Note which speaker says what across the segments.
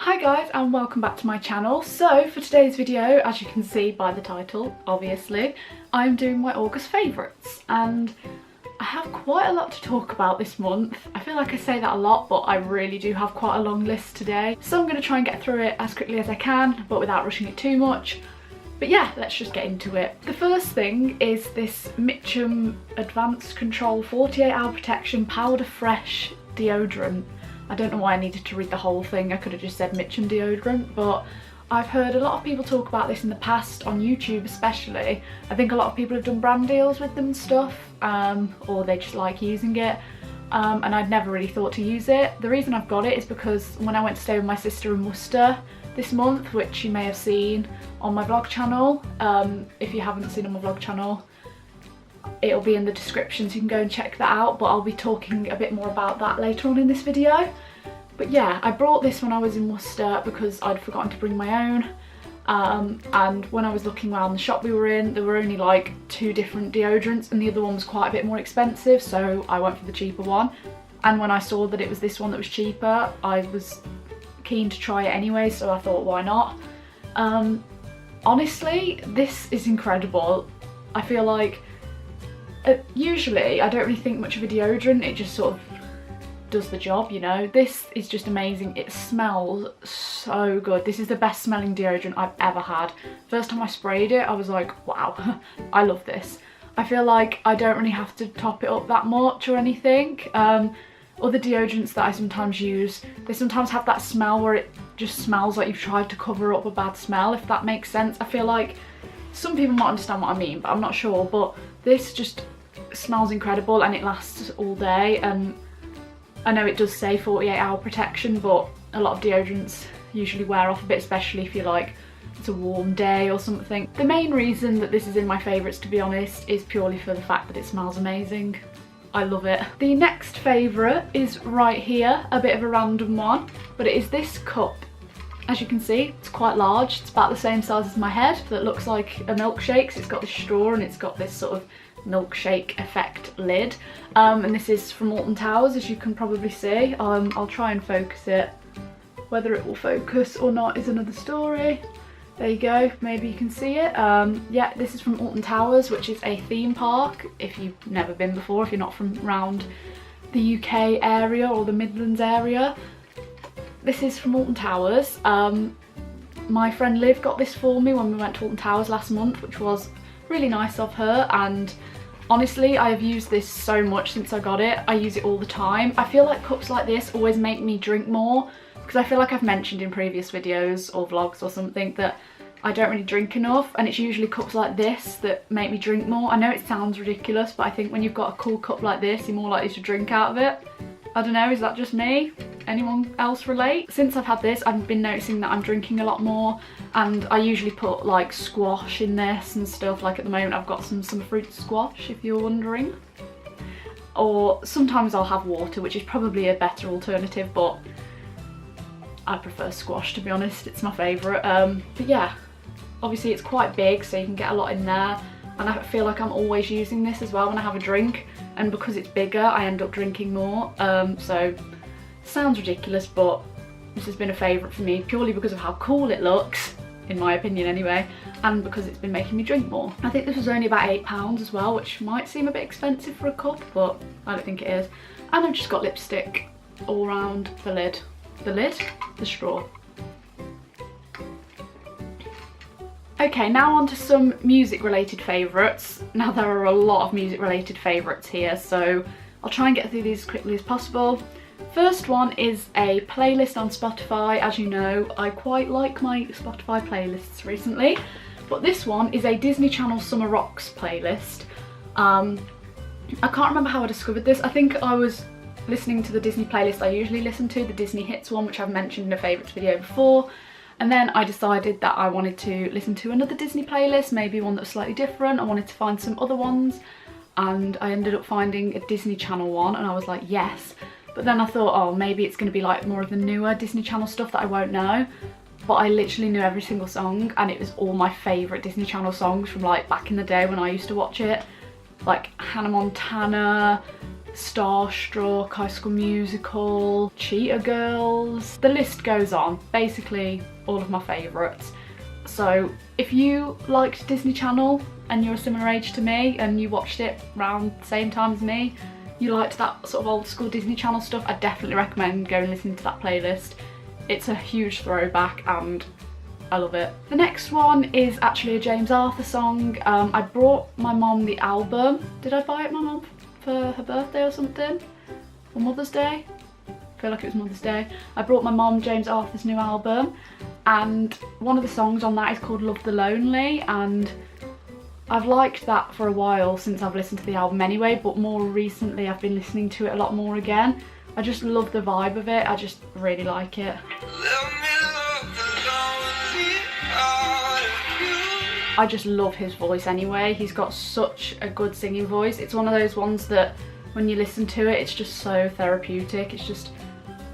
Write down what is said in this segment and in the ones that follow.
Speaker 1: Hi guys and welcome back to my channel. So for today's video, as you can see by the title, obviously, I'm doing my August favourites and I have quite a lot to talk about this month. I feel like I say that a lot, but I really do have quite a long list today. So I'm going to try and get through it as quickly as I can, but without rushing it too much. But yeah, let's just get into it. The first thing is this Mitchum Advanced Control 48 Hour Protection Powder Fresh Deodorant. I don't know why I needed to read the whole thing, I could have just said Mitchum deodorant, but I've heard a lot of people talk about this in the past, on YouTube especially. I think a lot of people have done brand deals with them and stuff, or they just like using it, and I'd never really thought to use it. The reason I've got it is because when I went to stay with my sister in Worcester this month, which you may have seen on my vlog channel, if you haven't seen on my vlog channel, it'll be in the description so you can go and check that out, but I'll be talking a bit more about that later on in this video. But yeah, I brought this when I was in Worcester because I'd forgotten to bring my own, and when I was looking around the shop we were in, there were only like 2 different deodorants and the other one was quite a bit more expensive, so I went for the cheaper one. And when I saw that it was this one that was cheaper, I was keen to try it anyway, so I thought, why not? Honestly, this is incredible. I feel like usually I don't really think much of a deodorant, it just sort of does the job, you know. This is just amazing. It smells so good. This is the best smelling deodorant I've ever had. First time I sprayed it I was like, wow, I love this. I feel like I don't really have to top it up that much or anything. Other deodorants that I sometimes use, they sometimes have that smell where it just smells like you've tried to cover up a bad smell, if that makes sense. I feel like some people might understand what I mean, but I'm not sure. But this just smells incredible and it lasts all day, and I know it does say 48-hour protection, but a lot of deodorants usually wear off a bit, especially if you're like, it's a warm day or something. The main reason that this is in my favourites, to be honest, is purely for the fact that it smells amazing. I love it. The next favourite is right here, a bit of a random one, but it is this cup. As you can see, it's quite large. It's about the same size as my head, that looks like a milkshake. So it's got this straw and it's got this sort of milkshake effect lid. And this is from Alton Towers, as you can probably see. I'll try and focus it. Whether it will focus or not is another story. There you go, maybe you can see it. Yeah, this is from Alton Towers, which is a theme park, if you've never been before, if you're not from around the UK area or the Midlands area. This is from Alton Towers. My friend Liv got this for me when we went to Alton Towers last month, which was really nice of her, and honestly I have used this so much since I got it. I use it all the time. I feel like cups like this always make me drink more, because I feel like I've mentioned in previous videos or vlogs or something that I don't really drink enough, and it's usually cups like this that make me drink more. I know it sounds ridiculous, but I think when you've got a cool cup like this, you're more likely to drink out of it. I don't know, is that just me? Anyone else relate? Since I've had this, I've been noticing that I'm drinking a lot more, and I usually put like squash in this and stuff. Like at the moment I've got some fruit squash, if you're wondering. Or sometimes I'll have water, which is probably a better alternative, but I prefer squash, to be honest. It's my favourite. But yeah, obviously it's quite big, so you can get a lot in there. And I feel like I'm always using this as well when I have a drink, and because it's bigger I end up drinking more. So sounds ridiculous, but this has been a favourite for me purely because of how cool it looks, in my opinion anyway, and because it's been making me drink more. I think this was only about £8 as well, which might seem a bit expensive for a cup, but I don't think it is. And I've just got lipstick all around the lid. The straw. Okay, now on to some music related favourites. Now there are a lot of music related favourites here, so I'll try and get through these as quickly as possible. First one is a playlist on Spotify. As you know, I quite like my Spotify playlists recently, but this one is a Disney Channel Summer Rocks playlist. I can't remember how I discovered this. I think I was listening to the Disney playlist I usually listen to, the Disney Hits one, which I've mentioned in a favourites video before. And then I decided that I wanted to listen to another Disney playlist, maybe one that was slightly different. I wanted to find some other ones, and I ended up finding a Disney Channel one, and I was like, yes. But then I thought, oh, maybe it's going to be like more of the newer Disney Channel stuff that I won't know. But I literally knew every single song, and it was all my favourite Disney Channel songs from like back in the day when I used to watch it. Like Hannah Montana, Starstruck, High School Musical, Cheetah Girls, the list goes on. Basically all of my favourites. So if you liked Disney Channel and you're a similar age to me and you watched it around the same time as me, you liked that sort of old school Disney Channel stuff, I definitely recommend going and listening to that playlist. It's a huge throwback and I love it. The next one is actually a James Arthur song. I brought my mom the album. Did I buy it my mom for her birthday or something? Or Mother's Day? I feel like it was Mother's Day. I brought my mom James Arthur's new album, and one of the songs on that is called Love the Lonely, and I've liked that for a while since I've listened to the album anyway, but more recently I've been listening to it a lot more again. I just love the vibe of it, I just really like it. I just love his voice anyway, he's got such a good singing voice. It's one of those ones that when you listen to it, it's just so therapeutic. It's just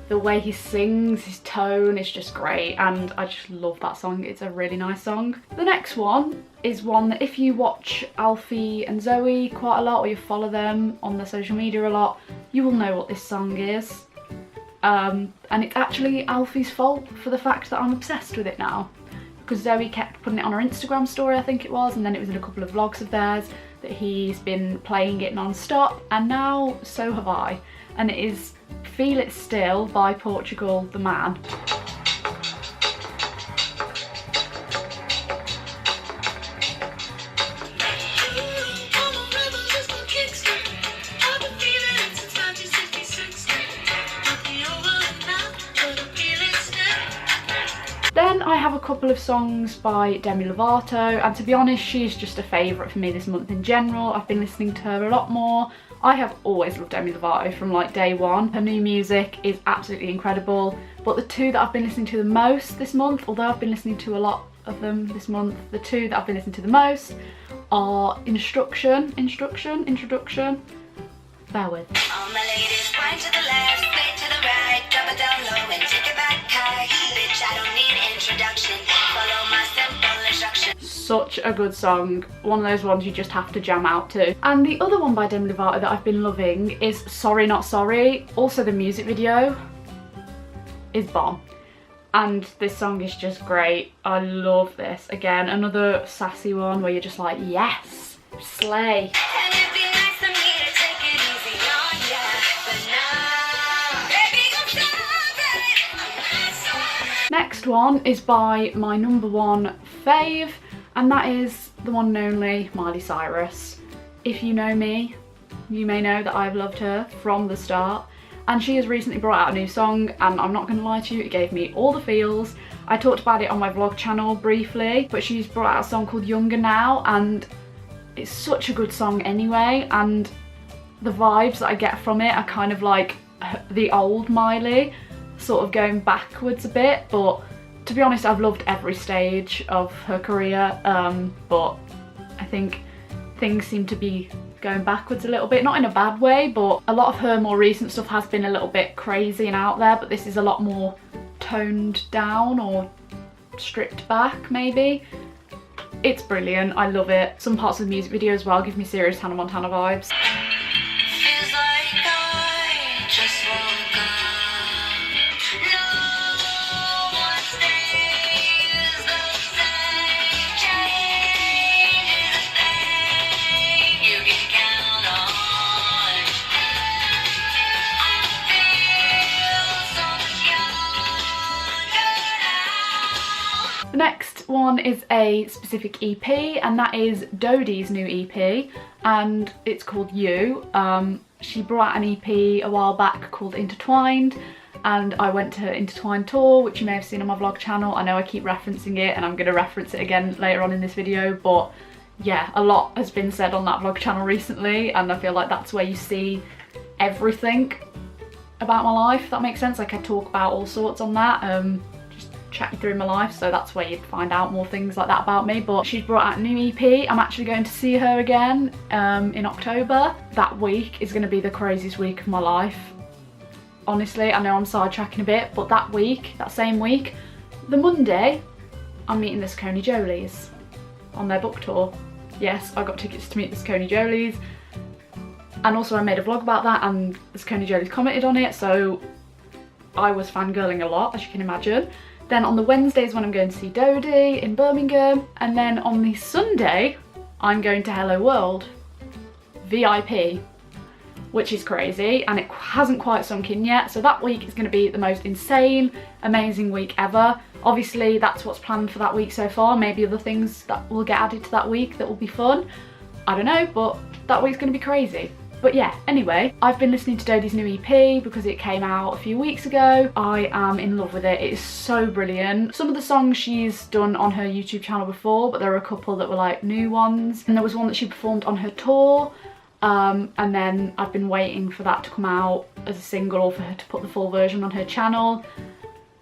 Speaker 1: the way he sings, his tone is just great, and I just love that song. It's a really nice song. The next one is one that if you watch Alfie and Zoe quite a lot, or you follow them on their social media a lot, you will know what this song is. And it's actually Alfie's fault for the fact that I'm obsessed with it now. Because Zoe kept putting it on her Instagram story, I think it was, and then it was in a couple of vlogs of theirs that he's been playing it non-stop, and now so have I. And it is Feel It Still by Portugal the Man. Then I have a couple of songs by Demi Lovato, and to be honest, she's just a favourite for me this month in general. I've been listening to her a lot more. I have always loved Demi Lovato from like day one. Her new music is absolutely incredible, but the two that I've been listening to the most this month, although I've been listening to a lot of them this month, the two that I've been listening to the most are Introduction, bear with. All my ladies, wind to the left, split to the right, drop it down low and take it back high. Bitch, I don't need introduction, follow my simple instructions. Such a good song, one of those ones you just have to jam out to. And the other one by Demi Lovato that I've been loving is Sorry Not Sorry. Also the music video is bomb. And this song is just great. I love this. Again, another sassy one where you're just like, yes, slay. Next one is by my number one fave, and that is the one and only Miley Cyrus. If you know me, you may know that I've loved her from the start, and she has recently brought out a new song, and I'm not going to lie to you, it gave me all the feels. I talked about it on my vlog channel briefly, but she's brought out a song called Younger Now, and it's such a good song anyway, and the vibes that I get from it are kind of like the old Miley, sort of going backwards a bit, but to be honest, I've loved every stage of her career, but I think things seem to be going backwards a little bit, not in a bad way, but a lot of her more recent stuff has been a little bit crazy and out there, but this is a lot more toned down or stripped back maybe. It's brilliant, I love it. Some parts of the music video as well give me serious Hannah Montana vibes. Feels like I just woke up. The next one is a specific EP, and that is Dodie's new EP, and it's called You. She brought out an EP a while back called Intertwined, and I went to her Intertwined tour, which you may have seen on my vlog channel. I know I keep referencing it, and I'm going to reference it again later on in this video, but yeah, a lot has been said on that vlog channel recently, and I feel like that's where you see everything about my life, if that makes sense. Like I talk about all sorts on that, chat you through my life, so that's where you'd find out more things like that about me. But she's brought out a new EP. I'm actually going to see her again in October. That week is going to be the craziest week of my life. Honestly, I know I'm sidetracking a bit, but that week, that same week, the Monday, I'm meeting the Saccone Jolies on their book tour. Yes, I got tickets to meet the Saccone Jolies, And also I made a vlog about that, and Connie Jolie's commented on it, so I was fangirling a lot, as you can imagine. Then on the Wednesdays when I'm going to see Dodie in Birmingham, and then on the Sunday I'm going to Hello World VIP, which is crazy, and it hasn't quite sunk in yet, so that week is going to be the most insane, amazing week ever. Obviously that's what's planned for that week so far. Maybe other things that will get added to that week that will be fun, I don't know, but that week's going to be crazy. But yeah, anyway, I've been listening to Dodie's new EP because it came out a few weeks ago. I am in love with it. It is so brilliant. Some of the songs she's done on her YouTube channel before, but there are a couple that were like new ones. And there was one that she performed on her tour. And then I've been waiting for that to come out as a single, or for her to put the full version on her channel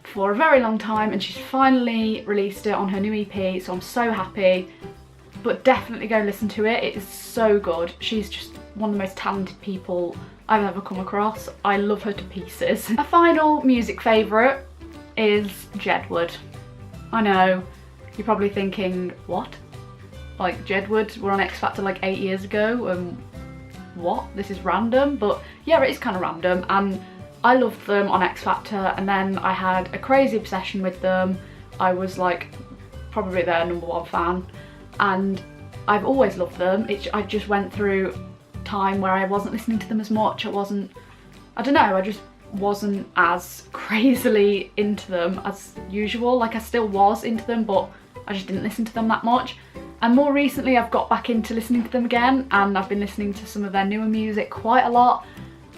Speaker 1: for a very long time. And she's finally released it on her new EP, so I'm so happy. But definitely go listen to it. It is so good. She's just one of the most talented people I've ever come across. I love her to pieces. A final music favourite is Jedward. I know, you're probably thinking, what? Like, Jedward were on X Factor like 8 years ago, what? This is random? But yeah, it is kind of random, and I loved them on X Factor, and then I had a crazy obsession with them. I was like probably their #1 fan, and I've always loved them. I just went through time where I wasn't listening to them as much. I don't know, I just wasn't as crazily into them as usual. Like, I still was into them, but I just didn't listen to them that much. And more recently I've got back into listening to them again, and I've been listening to some of their newer music quite a lot.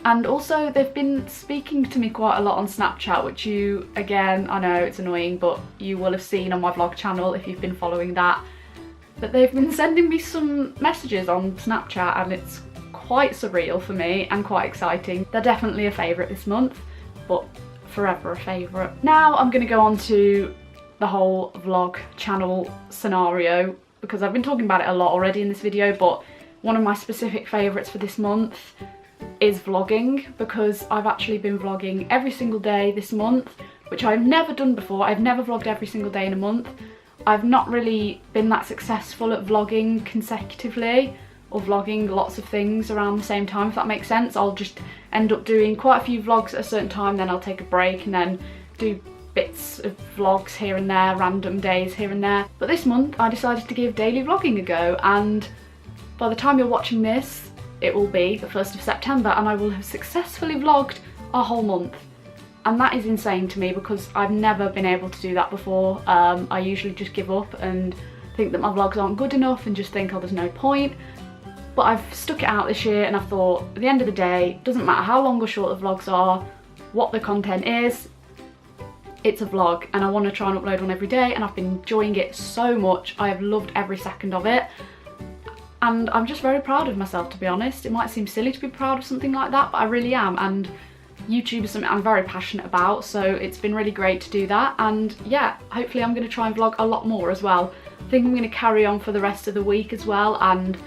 Speaker 1: And also they've been speaking to me quite a lot on Snapchat, which you, again, I know it's annoying, but you will have seen on my vlog channel if you've been following that. But they've been sending me some messages on Snapchat, and it's quite surreal for me and quite exciting. They're definitely a favourite this month, but forever a favourite. Now I'm going to go on to the whole vlog channel scenario, because I've been talking about it a lot already in this video, but one of my specific favourites for this month is vlogging, because I've actually been vlogging every single day this month, which I've never done before. I've never vlogged every single day in a month. I've not really been that successful at vlogging consecutively, or vlogging lots of things around the same time, if that makes sense. I'll just end up doing quite a few vlogs at a certain time, then I'll take a break and then do bits of vlogs here and there, random days here and there. But this month I decided to give daily vlogging a go, and by the time you're watching this it will be the 1st of September, and I will have successfully vlogged a whole month. And that is insane to me, because I've never been able to do that before. I usually just give up and think that my vlogs aren't good enough and just think, oh, there's no point. But I've stuck it out this year, and I thought, at the end of the day, it doesn't matter how long or short the vlogs are, what the content is, it's a vlog, and I want to try and upload one every day, and I've been enjoying it so much. I have loved every second of it, and I'm just very proud of myself, to be honest. It might seem silly to be proud of something like that, but I really am, and YouTube is something I'm very passionate about, so it's been really great to do that. And yeah, hopefully I'm going to try and vlog a lot more as well. I think I'm going to carry on for the rest of the week as well, and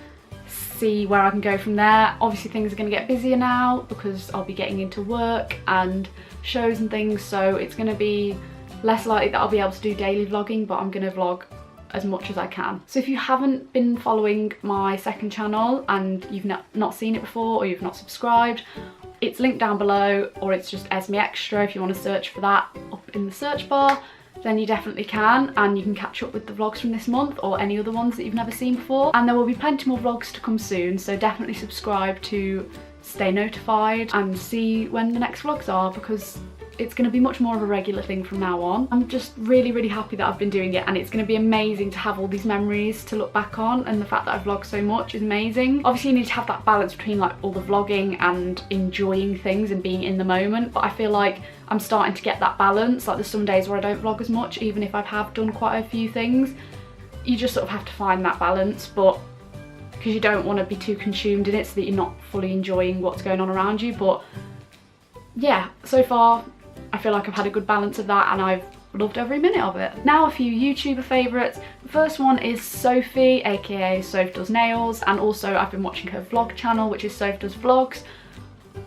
Speaker 1: see where I can go from there. Obviously things are going to get busier now, because I'll be getting into work and shows and things, so it's going to be less likely that I'll be able to do daily vlogging, but I'm going to vlog as much as I can. So if you haven't been following my second channel and you've not seen it before, or you've not subscribed, it's linked down below, or it's just Esme Extra if you want to search for that up in the search bar. Then you definitely can, and you can catch up with the vlogs from this month, or any other ones that you've never seen before. And there will be plenty more vlogs to come soon, so definitely subscribe to stay notified and see when the next vlogs are, because it's going to be much more of a regular thing from now on. I'm just really, really happy that I've been doing it, and it's going to be amazing to have all these memories to look back on, and the fact that I've vlogged so much is amazing. Obviously you need to have that balance between like all the vlogging and enjoying things and being in the moment, but I feel like I'm starting to get that balance. Like, there's some days where I don't vlog as much, even if I have done quite a few things. You just sort of have to find that balance, but because you don't want to be too consumed in it so that you're not fully enjoying what's going on around you. But yeah, so far I feel like I've had a good balance of that, and I've loved every minute of it. Now a few YouTuber favourites. The first one is Sophie, aka Soph Does Nails, and also I've been watching her vlog channel, which is Soph Does Vlogs.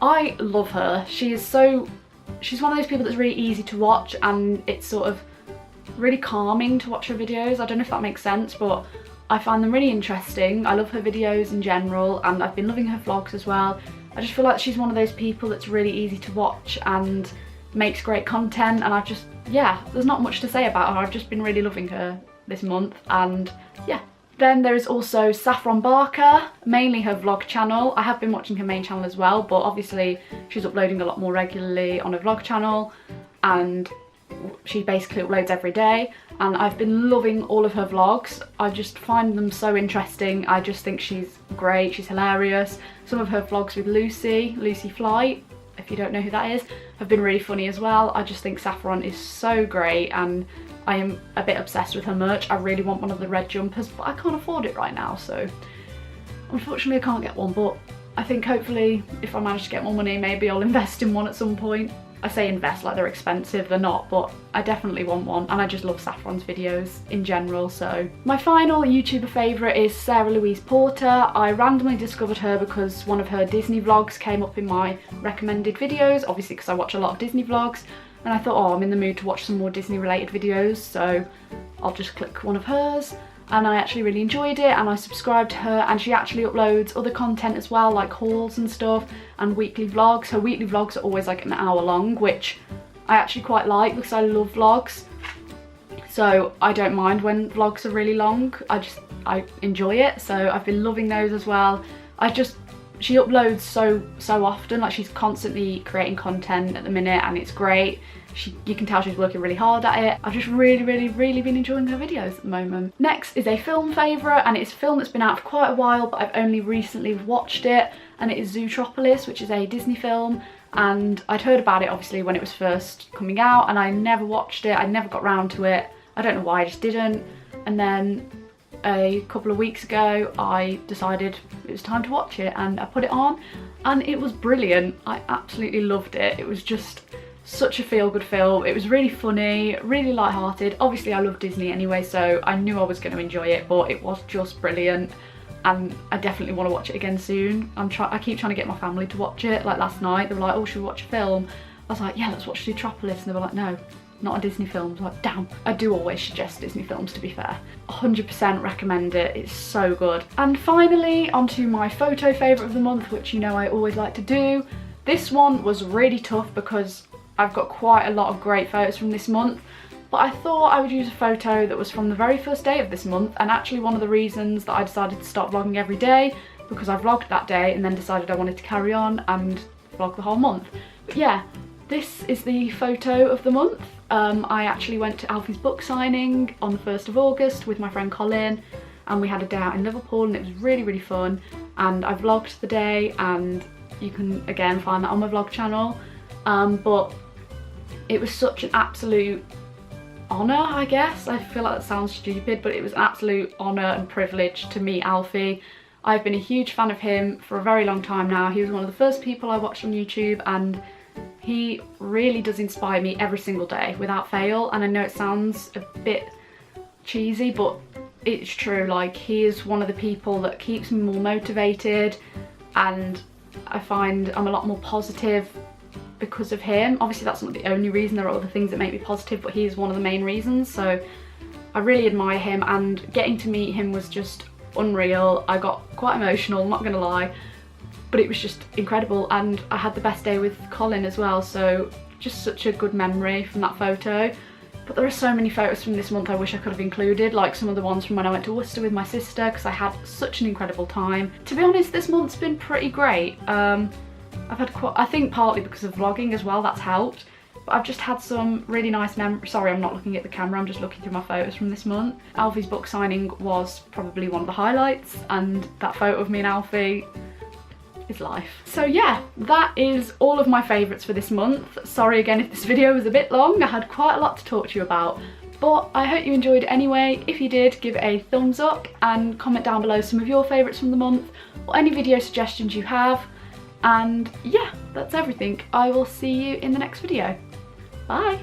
Speaker 1: I love her. She's one of those people that's really easy to watch, and it's sort of really calming to watch her videos. I don't know if that makes sense, but I find them really interesting. I love her videos in general, and I've been loving her vlogs as well. I just feel like she's one of those people that's really easy to watch and makes great content, and I've just, yeah, there's not much to say about her. I've just been really loving her this month, and yeah. Then there is also Saffron Barker, mainly her vlog channel. I have been watching her main channel as well, but obviously she's uploading a lot more regularly on her vlog channel, and she basically uploads every day, and I've been loving all of her vlogs. I just find them so interesting. I just think she's great, she's hilarious. Some of her vlogs with Lucy Flight, if you don't know who that is, have been really funny as well. I just think Saffron is so great, and I am a bit obsessed with her merch. I really want one of the red jumpers, but I can't afford it right now, so unfortunately I can't get one. But I think hopefully if I manage to get more money, maybe I'll invest in one at some point. I say invest like they're expensive, they're not, but I definitely want one, and I just love Saffron's videos in general. So my final YouTuber favourite is Sarah Louise Porter. I randomly discovered her because one of her Disney vlogs came up in my recommended videos, obviously because I watch a lot of Disney vlogs, and I thought, oh, I'm in the mood to watch some more Disney related videos, so I'll just click one of hers. And I actually really enjoyed it, and I subscribed to her, and she actually uploads other content as well, like hauls and stuff and weekly vlogs. Her weekly vlogs are always like an hour long, which I actually quite like because I love vlogs. So I don't mind when vlogs are really long. I enjoy it, so I've been loving those as well. She uploads so often, like she's constantly creating content at the minute, and it's great. You can tell she's working really hard at it. I've just really been enjoying her videos at the moment. Next is a film favourite, and it's a film that's been out for quite a while, but I've only recently watched it, and it is Zootropolis, which is a Disney film. And I'd heard about it obviously when it was first coming out, and I never watched it. I never got round to it. I don't know why, I just didn't. And then a couple of weeks ago I decided it was time to watch it, and I put it on, and it was brilliant. I absolutely loved it. It was just such a feel-good film. It was really funny, really light-hearted. Obviously I love Disney anyway, so I knew I was going to enjoy it, but it was just brilliant, and I definitely want to watch it again soon. I keep trying to get my family to watch it. Like last night they were like, oh, should we watch a film? I was like, yeah, let's watch Zootropolis, and they were like, no, not a Disney film. I was like, damn. I do always suggest Disney films, to be fair. 100% recommend it, it's so good. And finally, onto my photo favourite of the month, which you know I always like to do. This one was really tough because I've got quite a lot of great photos from this month, but I thought I would use a photo that was from the very first day of this month, and actually one of the reasons that I decided to start vlogging every day, because I vlogged that day and then decided I wanted to carry on and vlog the whole month. But yeah, this is the photo of the month. I actually went to Alfie's book signing on the 1st of August with my friend Colin, and we had a day out in Liverpool, and it was really fun, and I vlogged the day, and you can again find that on my vlog channel. But it was such an absolute honour, I guess. I feel like that sounds stupid, but it was an absolute honour and privilege to meet Alfie. I've been a huge fan of him for a very long time now. He was one of the first people I watched on YouTube, and he really does inspire me every single day without fail. And I know it sounds a bit cheesy, but it's true. Like, he is one of the people that keeps me more motivated, and I find I'm a lot more positive because of him. Obviously that's not the only reason, there are other things that make me positive, but he is one of the main reasons. So I really admire him, and getting to meet him was just unreal. I got quite emotional, I'm not gonna lie, but it was just incredible, and I had the best day with Colin as well, so just such a good memory from that photo. But there are so many photos from this month I wish I could have included, like some of the ones from when I went to Worcester with my sister, because I had such an incredible time. To be honest, this month's been pretty great. I've had quite, I think partly because of vlogging as well, that's helped, but I've just had some really nice memories. Sorry, I'm not looking at the camera, I'm just looking through my photos from this month. Alfie's book signing was probably one of the highlights, and that photo of me and Alfie is life. So yeah, that is all of my favourites for this month. Sorry again if this video was a bit long, I had quite a lot to talk to you about, but I hope you enjoyed it anyway. If you did, give it a thumbs up and comment down below some of your favourites from the month, or any video suggestions you have. And yeah, that's everything. I will see you in the next video. Bye!